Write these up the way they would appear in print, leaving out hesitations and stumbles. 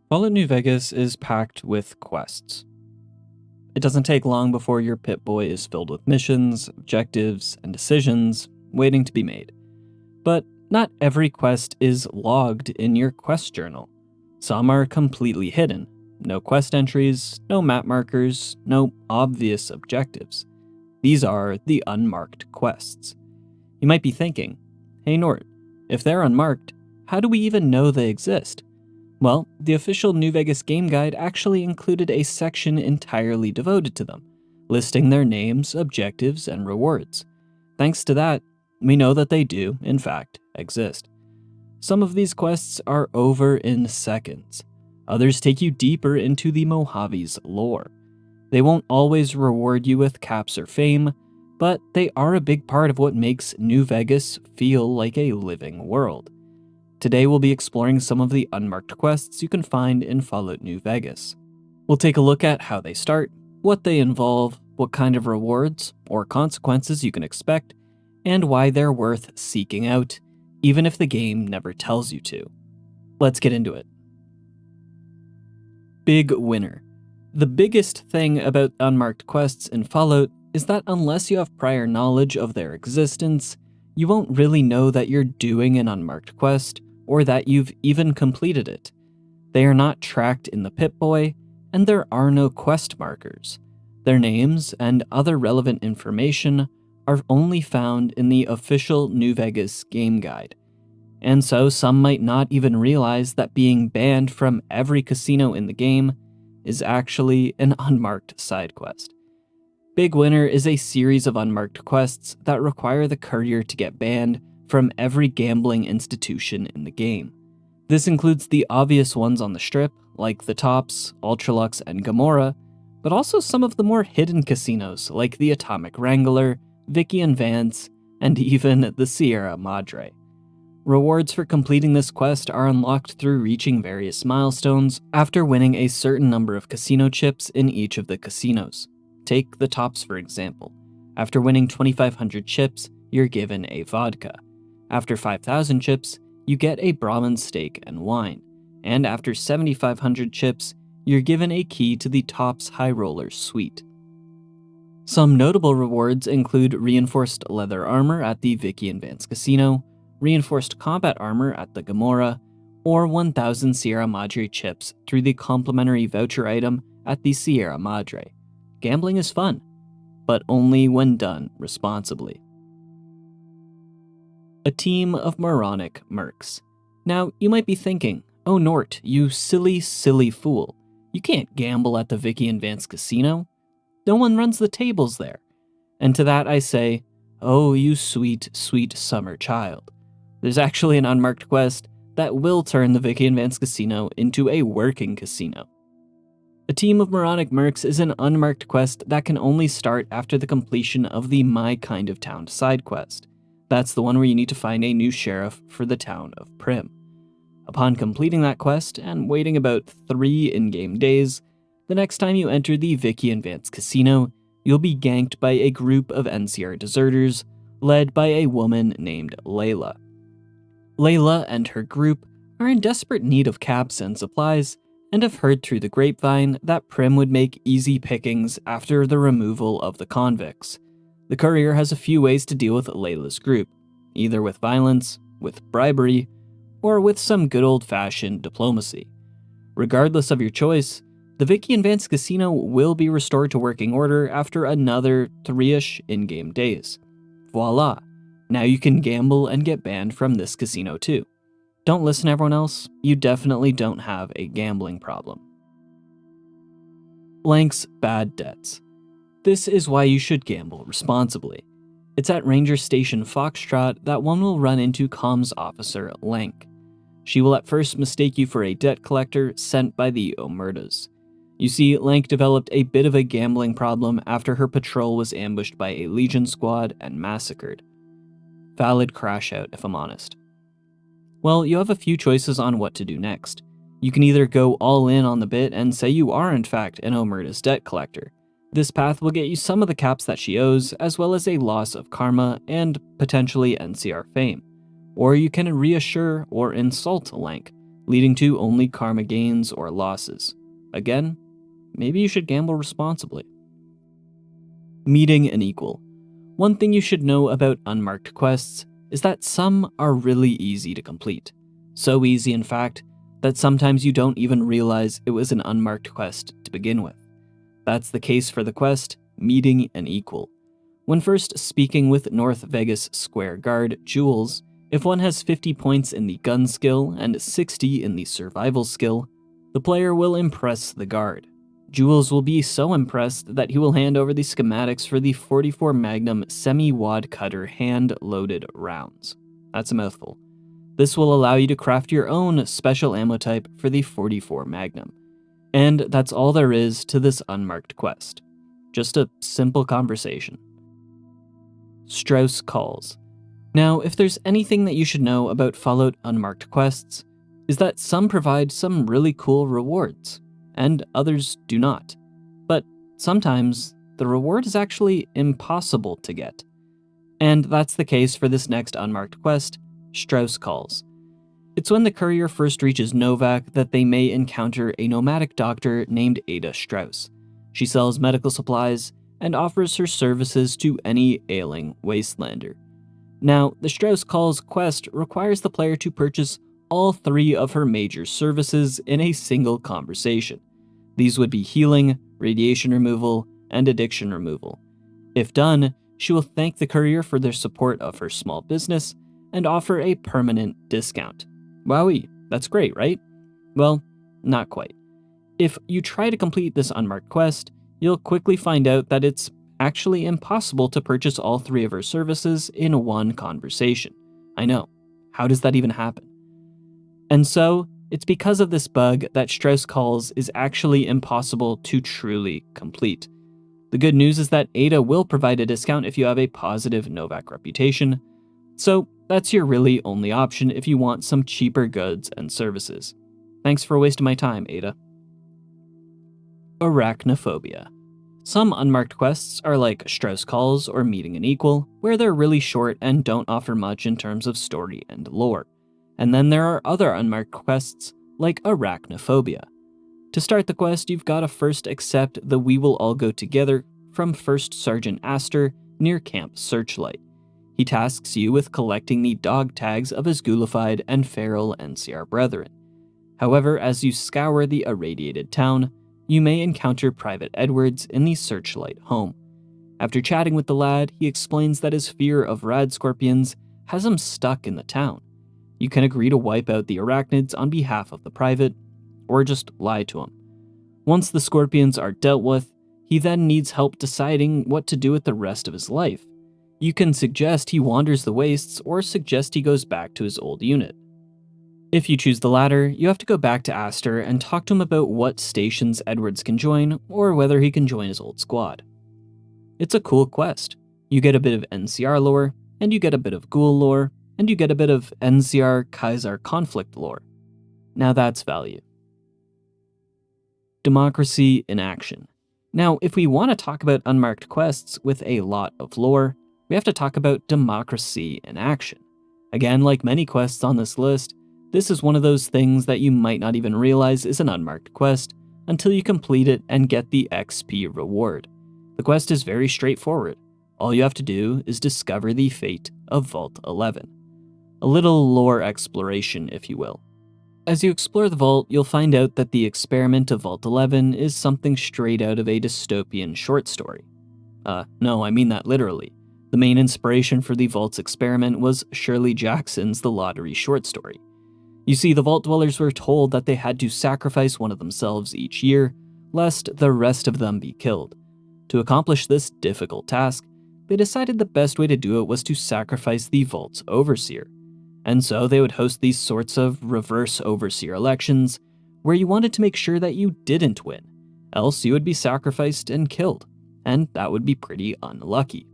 Fallout New Vegas is packed with quests. It doesn't take long before your Pip-Boy is filled with missions, objectives, and decisions waiting to be made. But not every quest is logged in your quest journal. Some are completely hidden. No quest entries, no map markers, no obvious objectives. These are the unmarked quests. You might be thinking, hey Nort, if they're unmarked, how do we even know they exist? Well, the official New Vegas game guide actually included a section entirely devoted to them, listing their names, objectives, and rewards. Thanks to that, we know that they do, in fact, exist. Some of these quests are over in seconds. Others take you deeper into the Mojave's lore. They won't always reward you with caps or fame, but they are a big part of what makes New Vegas feel like a living world. Today we'll be exploring some of the unmarked quests you can find in Fallout New Vegas. We'll take a look at how they start, what they involve, what kind of rewards or consequences you can expect, and why they're worth seeking out, even if the game never tells you to. Let's get into it. Big winner. The biggest thing about unmarked quests in Fallout is that unless you have prior knowledge of their existence, you won't really know that you're doing an unmarked quest, or that you've even completed it. They are not tracked in the Pip-Boy, and there are no quest markers. Their names and other relevant information are only found in the official New Vegas game guide. And so some might not even realize that being banned from every casino in the game is actually an unmarked side quest. Big Winner is a series of unmarked quests that require the courier to get banned from every gambling institution in the game. This includes the obvious ones on the strip, like the Tops, Ultralux, and Gomorrah, but also some of the more hidden casinos like the Atomic Wrangler, Vicky and Vance, and even the Sierra Madre. Rewards for completing this quest are unlocked through reaching various milestones after winning a certain number of casino chips in each of the casinos. Take the Tops for example. After winning 2,500 chips, you're given a vodka. After 5,000 chips, you get a Brahmin steak and wine. And after 7,500 chips, you're given a key to the Tops High Roller Suite. Some notable rewards include reinforced leather armor at the Vicky and Vance Casino, reinforced combat armor at the Gomorrah, or 1,000 Sierra Madre chips through the complimentary voucher item at the Sierra Madre. Gambling is fun, but only when done responsibly. A team of moronic mercs. Now, you might be thinking, oh Nort, you silly, silly fool. You can't gamble at the Vicky and Vance Casino. No one runs the tables there. And to that I say, oh you sweet, sweet summer child. There's actually an unmarked quest that will turn the Vicky and Vance Casino into a working casino. A team of moronic mercs is an unmarked quest that can only start after the completion of the My Kind of Town side quest. That's the one where you need to find a new sheriff for the town of Prim. Upon completing that quest and waiting about 3 in-game days, the next time you enter the Vicky and Vance Casino, you'll be ganked by a group of NCR deserters led by a woman named Layla. Layla and her group are in desperate need of caps and supplies, and have heard through the grapevine that Prim would make easy pickings after the removal of the convicts. The courier has a few ways to deal with Layla's group, either with violence, with bribery, or with some good old-fashioned diplomacy. Regardless of your choice, the Vicky and Vance Casino will be restored to working order after another 3-ish in-game days. Voila! Now you can gamble and get banned from this casino too. Don't listen to everyone else, you definitely don't have a gambling problem. Lank's bad debts. This is why you should gamble responsibly. It's at Ranger Station Foxtrot that one will run into comms officer Lank. She will at first mistake you for a debt collector sent by the Omertas. You see, Lank developed a bit of a gambling problem after her patrol was ambushed by a Legion squad and massacred. Valid crash out, if I'm honest. Well, you have a few choices on what to do next. You can either go all in on the bit and say you are in fact an Omerta's debt collector. This path will get you some of the caps that she owes, as well as a loss of karma and potentially NCR fame. Or you can reassure or insult Lank, leading to only karma gains or losses. Again, maybe you should gamble responsibly. Meeting an equal. One thing you should know about unmarked quests is that some are really easy to complete. So easy, in fact, that sometimes you don't even realize it was an unmarked quest to begin with. That's the case for the quest, Meeting an Equal. When first speaking with North Vegas Square guard Jules, if one has 50 points in the gun skill and 60 in the survival skill, the player will impress the guard. Jules will be so impressed that he will hand over the schematics for the 44 Magnum semi-wad cutter hand-loaded rounds. That's a mouthful. This will allow you to craft your own special ammo type for the 44 Magnum. And that's all there is to this unmarked quest. Just a simple conversation. Strauss Calls. Now, if there's anything that you should know about Fallout unmarked quests, is that some provide some really cool rewards, and others do not. But sometimes, the reward is actually impossible to get. And that's the case for this next unmarked quest, Strauss Calls. It's when the courier first reaches Novak that they may encounter a nomadic doctor named Ada Strauss. She sells medical supplies and offers her services to any ailing wastelander. Now, the Strauss Calls quest requires the player to purchase all 3 of her major services in a single conversation. These would be healing, radiation removal, and addiction removal. If done, she will thank the courier for their support of her small business and offer a permanent discount. Wowee, that's great, right? Well, not quite. If you try to complete this unmarked quest, you'll quickly find out that it's actually impossible to purchase all 3 of her services in one conversation. I know, how does that even happen? And so, it's because of this bug that Strauss Calls is actually impossible to truly complete. The good news is that Ada will provide a discount if you have a positive Novak reputation, so that's your really only option if you want some cheaper goods and services. Thanks for wasting my time, Ada. Arachnophobia. Some unmarked quests are like Strauss Calls or Meeting an Equal, where they're really short and don't offer much in terms of story and lore. And then there are other unmarked quests like Arachnophobia. To start the quest, you've got to first accept the We Will All Go Together from First Sergeant Astor near Camp Searchlight. He tasks you with collecting the dog tags of his ghoulified and feral NCR brethren. However, as you scour the irradiated town, you may encounter Private Edwards in the Searchlight home. After chatting with the lad, he explains that his fear of rad scorpions has him stuck in the town. You can agree to wipe out the arachnids on behalf of the private, or just lie to him. Once the scorpions are dealt with, he then needs help deciding what to do with the rest of his life. You can suggest he wanders the wastes, or suggest he goes back to his old unit. If you choose the latter, you have to go back to Astor and talk to him about what stations Edwards can join, or whether he can join his old squad. It's a cool quest. You get a bit of NCR lore, and you get a bit of ghoul lore, and you get a bit of NCR-Kaiser conflict lore. Now that's value. Democracy in action. Now, if we want to talk about unmarked quests with a lot of lore, we have to talk about democracy in action. Again, like many quests on this list, this is one of those things that you might not even realize is an unmarked quest until you complete it and get the XP reward. The quest is very straightforward. All you have to do is discover the fate of Vault 11. A little lore exploration, if you will. As you explore the vault, you'll find out that the experiment of Vault 11 is something straight out of a dystopian short story. No, I mean that literally. The main inspiration for the vault's experiment was Shirley Jackson's The Lottery short story. You see, the vault dwellers were told that they had to sacrifice one of themselves each year, lest the rest of them be killed. To accomplish this difficult task, they decided the best way to do it was to sacrifice the vault's overseer. And so they would host these sorts of reverse overseer elections, where you wanted to make sure that you didn't win, else you would be sacrificed and killed, and that would be pretty unlucky.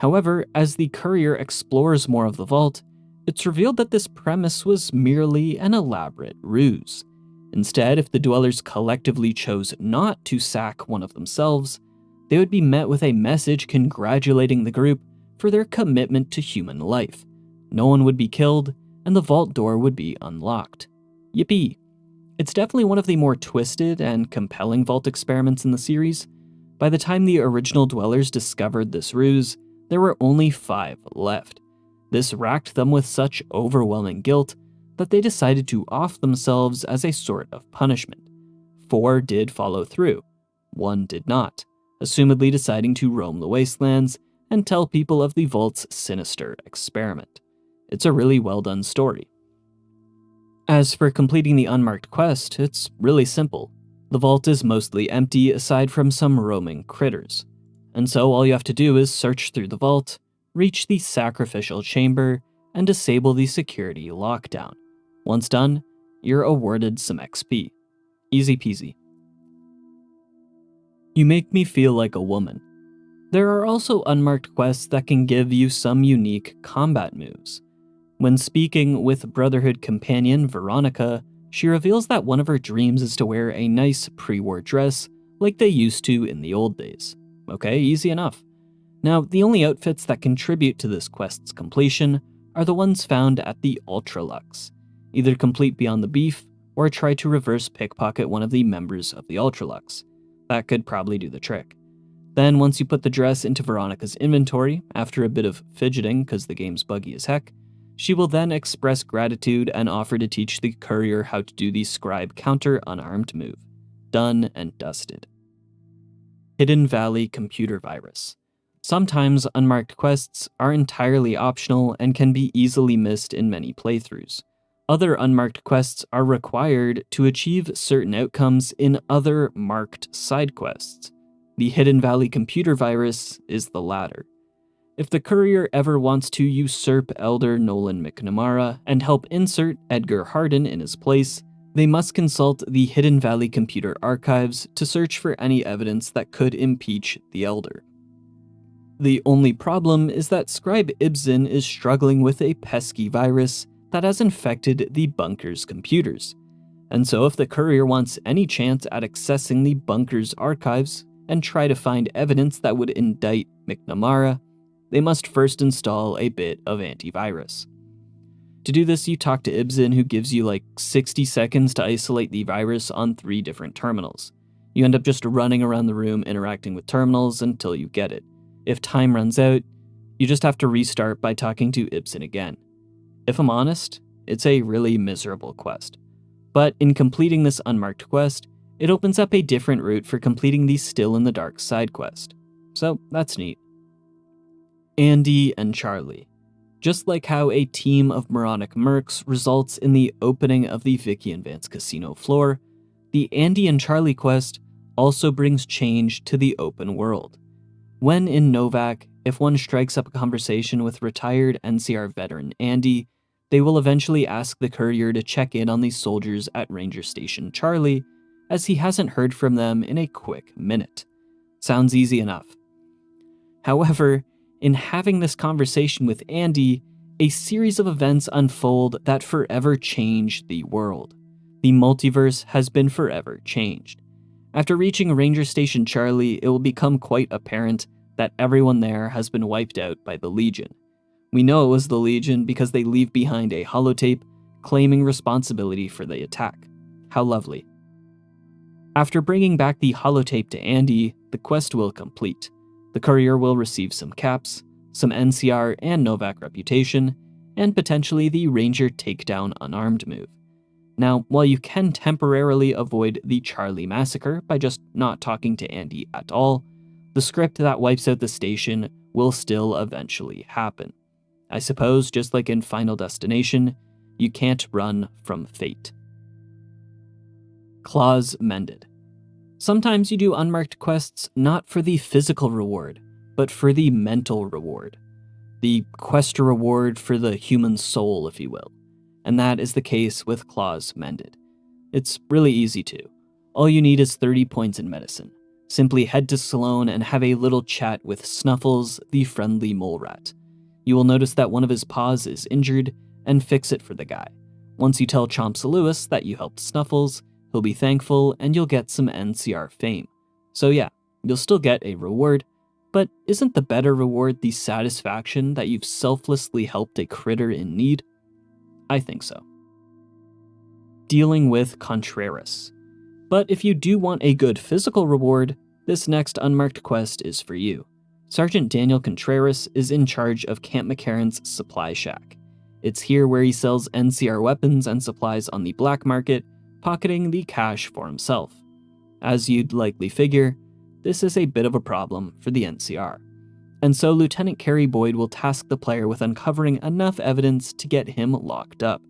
However, as the courier explores more of the vault, it's revealed that this premise was merely an elaborate ruse. Instead, if the dwellers collectively chose not to sack one of themselves, they would be met with a message congratulating the group for their commitment to human life. No one would be killed, and the vault door would be unlocked. Yippee! It's definitely one of the more twisted and compelling vault experiments in the series. By the time the original dwellers discovered this ruse, there were only 5 left. This racked them with such overwhelming guilt that they decided to off themselves as a sort of punishment. 4 did follow through, 1 did not, assumedly deciding to roam the wastelands and tell people of the vault's sinister experiment. It's a really well done story. As for completing the Unmarked quest, it's really simple. The vault is mostly empty aside from some roaming critters. And so all you have to do is search through the vault, reach the sacrificial chamber, and disable the security lockdown. Once done, you're awarded some XP. Easy peasy. You make me feel like a woman. There are also unmarked quests that can give you some unique combat moves. When speaking with Brotherhood companion Veronica, she reveals that one of her dreams is to wear a nice Prewar dress like they used to in the old days. Okay, easy enough. Now, the only outfits that contribute to this quest's completion are the ones found at the Ultralux. Either complete Beyond the Beef, or try to reverse pickpocket one of the members of the Ultralux. That could probably do the trick. Then, once you put the dress into Veronica's inventory, after a bit of fidgeting because the game's buggy as heck, she will then express gratitude and offer to teach the courier how to do the scribe counter unarmed move. Done and dusted. Hidden Valley computer virus. Sometimes unmarked quests are entirely optional and can be easily missed in many playthroughs. Other unmarked quests are required to achieve certain outcomes in other marked side quests. The Hidden Valley computer virus is the latter. If the courier ever wants to usurp Elder Nolan McNamara and help insert Edgar Hardin in his place, they must consult the Hidden Valley computer archives to search for any evidence that could impeach the Elder. The only problem is that Scribe Ibsen is struggling with a pesky virus that has infected the bunker's computers. And so if the courier wants any chance at accessing the bunker's archives and try to find evidence that would indict McNamara, they must first install a bit of antivirus. To do this, you talk to Ibsen, who gives you like 60 seconds to isolate the virus on 3 different terminals. You end up just running around the room interacting with terminals until you get it. If time runs out, you just have to restart by talking to Ibsen again. If I'm honest, it's a really miserable quest. But in completing this unmarked quest, it opens up a different route for completing the Still in the Dark side quest. So that's neat. Andy and Charlie. Just like how a team of moronic mercs results in the opening of the Vicky and Vance casino floor, the Andy and Charlie quest also brings change to the open world. When in Novak, if one strikes up a conversation with retired NCR veteran Andy, they will eventually ask the courier to check in on the soldiers at Ranger Station Charlie, as he hasn't heard from them in a quick minute. Sounds easy enough. However, in having this conversation with Andy, a series of events unfold that forever change the world. The multiverse has been forever changed. After reaching Ranger Station Charlie, it will become quite apparent that everyone there has been wiped out by the Legion. We know it was the Legion because they leave behind a holotape claiming responsibility for the attack. How lovely. After bringing back the holotape to Andy, the quest will complete. The courier will receive some caps, some NCR and Novak reputation, and potentially the Ranger takedown unarmed move. Now, while you can temporarily avoid the Charlie massacre by just not talking to Andy at all, the script that wipes out the station will still eventually happen. I suppose, just like in Final Destination, you can't run from fate. Claws Mended. Sometimes you do unmarked quests not for the physical reward, but for the mental reward. The quest reward for the human soul, if you will. And that is the case with Claws Mended. It's really easy to. All you need is 30 points in medicine. Simply head to Sloan and have a little chat with Snuffles, the friendly mole rat. You will notice that one of his paws is injured, and fix it for the guy. Once you tell Chomps Lewis that you helped Snuffles, he'll be thankful and you'll get some NCR fame. So yeah, you'll still get a reward, but isn't the better reward the satisfaction that you've selflessly helped a critter in need? I think so. dealing with Contraras. But if you do want a good physical reward, this next unmarked quest is for you. Sergeant Daniel Contraras is in charge of Camp McCarran's supply shack. It's here where he sells NCR weapons and supplies on the black market, pocketing the cash for himself. As you'd likely figure, this is a bit of a problem for the NCR. And so Lieutenant Carey Boyd will task the player with uncovering enough evidence to get him locked up.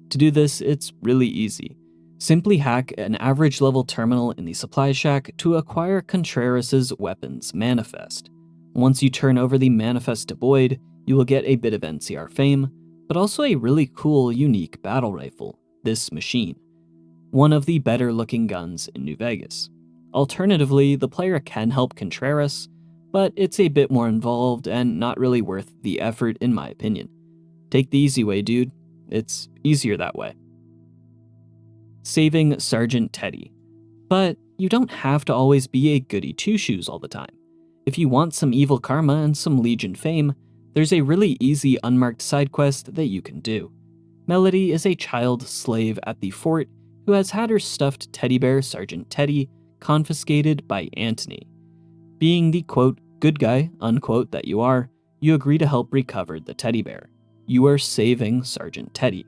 To do this, it's really easy. Simply hack an average level terminal in the supply shack to acquire Contraras' weapons manifest. Once you turn over the manifest to Boyd, you will get a bit of NCR fame, but also a really cool, unique battle rifle, this machine. One of the better looking guns in New Vegas. Alternatively, the player can help Contraras, but it's a bit more involved and not really worth the effort in my opinion. Take the easy way, dude. It's easier that way. Saving Sergeant Teddy. But you don't have to always be a goody two-shoes all the time. If you want some evil karma and some Legion fame, there's a really easy unmarked side quest that you can do. Melody is a child slave at the fort who has had her stuffed teddy bear, Sergeant Teddy, confiscated by Antony. Being the quote, good guy, unquote, that you are, you agree to help recover the teddy bear. You are saving Sergeant Teddy.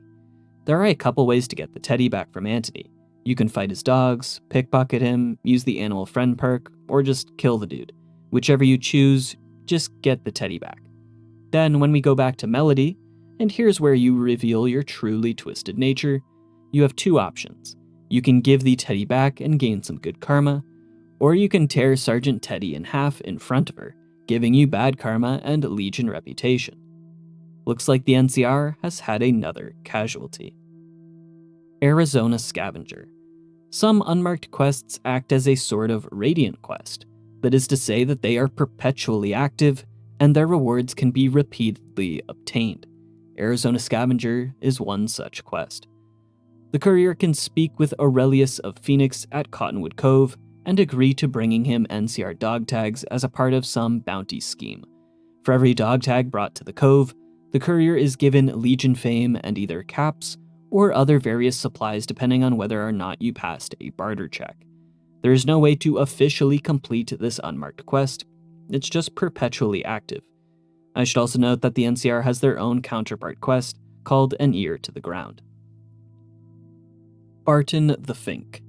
There are a couple ways to get the teddy back from Antony. You can fight his dogs, pickpocket him, use the animal friend perk, or just kill the dude. Whichever you choose, just get the teddy back. Then when we go back to Melody, and here's where you reveal your truly twisted nature, you have two options. You can give the teddy back and gain some good karma, or you can tear Sergeant Teddy in half in front of her, giving you bad karma and Legion reputation. Looks like the NCR has had another casualty. Arizona Scavenger. Some unmarked quests act as a sort of radiant quest. That is to say that they are perpetually active, and their rewards can be repeatedly obtained. Arizona Scavenger is one such quest. The courier can speak with Aurelius of Phoenix at Cottonwood Cove and agree to bringing him NCR dog tags as a part of some bounty scheme. For every dog tag brought to the cove, the courier is given Legion fame and either caps or other various supplies depending on whether or not you passed a barter check. There is no way to officially complete this unmarked quest, it's just perpetually active. I should also note that the NCR has their own counterpart quest called An Ear to the Ground. Barton the Fink.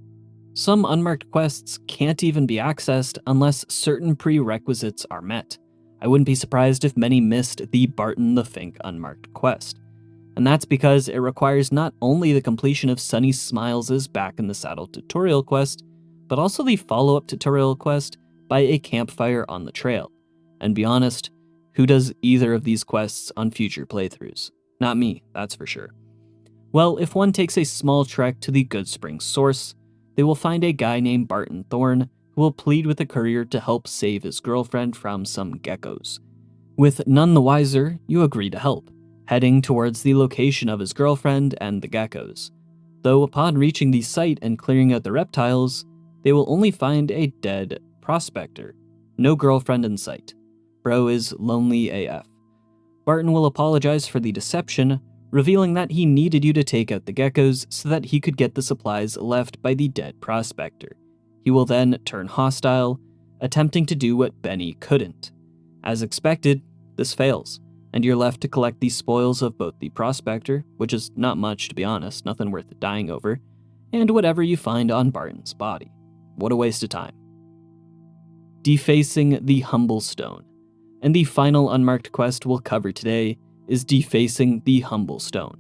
Some unmarked quests can't even be accessed unless certain prerequisites are met. I wouldn't be surprised if many missed the Barton the Fink unmarked quest. And that's because it requires not only the completion of Sunny Smiles' Back in the Saddle tutorial quest, but also the follow-up tutorial quest by a campfire on the trail. And be honest, who does either of these quests on future playthroughs? Not me, that's for sure. Well, if one takes a small trek to the Goodspring source, they will find a guy named Barton Thorne who will plead with the courier to help save his girlfriend from some geckos. With none the wiser, you agree to help, heading towards the location of his girlfriend and the geckos. Though upon reaching the site and clearing out the reptiles, they will only find a dead prospector. No girlfriend in sight. Bro is lonely AF. Barton will apologize for the deception, revealing that he needed you to take out the geckos so that he could get the supplies left by the dead prospector. He will then turn hostile, attempting to do what Benny couldn't. As expected, this fails, and you're left to collect the spoils of both the prospector, which is not much to be honest, nothing worth dying over, and whatever you find on Barton's body. What a waste of time. Defacing the Humble Stone. And the final unmarked quest we'll cover today is Defacing the Humble Stone.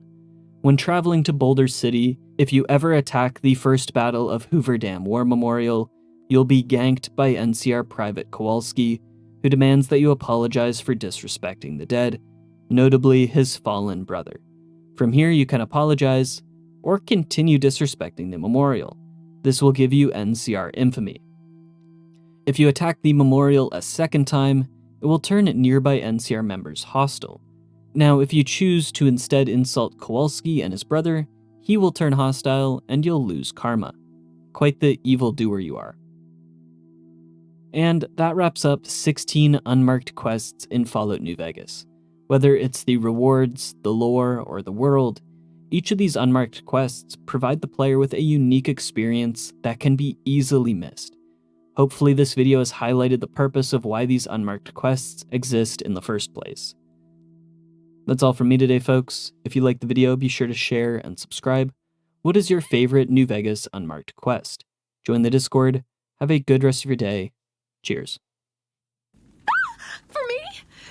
When traveling to Boulder City, if you ever attack the first battle of Hoover Dam War Memorial, you'll be ganked by NCR Private Kowalski, who demands that you apologize for disrespecting the dead, notably his fallen brother. From here you can apologize, or continue disrespecting the memorial. This will give you NCR infamy. If you attack the memorial a second time, it will turn nearby NCR members hostile. Now, if you choose to instead insult Kowalski and his brother, he will turn hostile and you'll lose karma. Quite the evildoer you are. And that wraps up 16 unmarked quests in Fallout New Vegas. Whether it's the rewards, the lore, or the world, Each of these unmarked quests provide the player with a unique experience that can be easily missed. Hopefully this video has highlighted the purpose of why these unmarked quests exist in the first place. That's all from me today, folks. If you liked the video, be sure to share and subscribe. What is your favorite New Vegas unmarked quest? Join the Discord. Have a good rest of your day. Cheers. For me?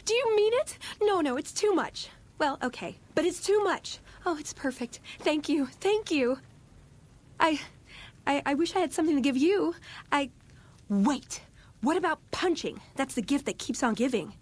Do you mean it? No, it's too much. Well, okay, but it's too much. Oh, it's perfect. Thank you. I wish I had something to give you. Wait, what about punching? That's the gift that keeps on giving.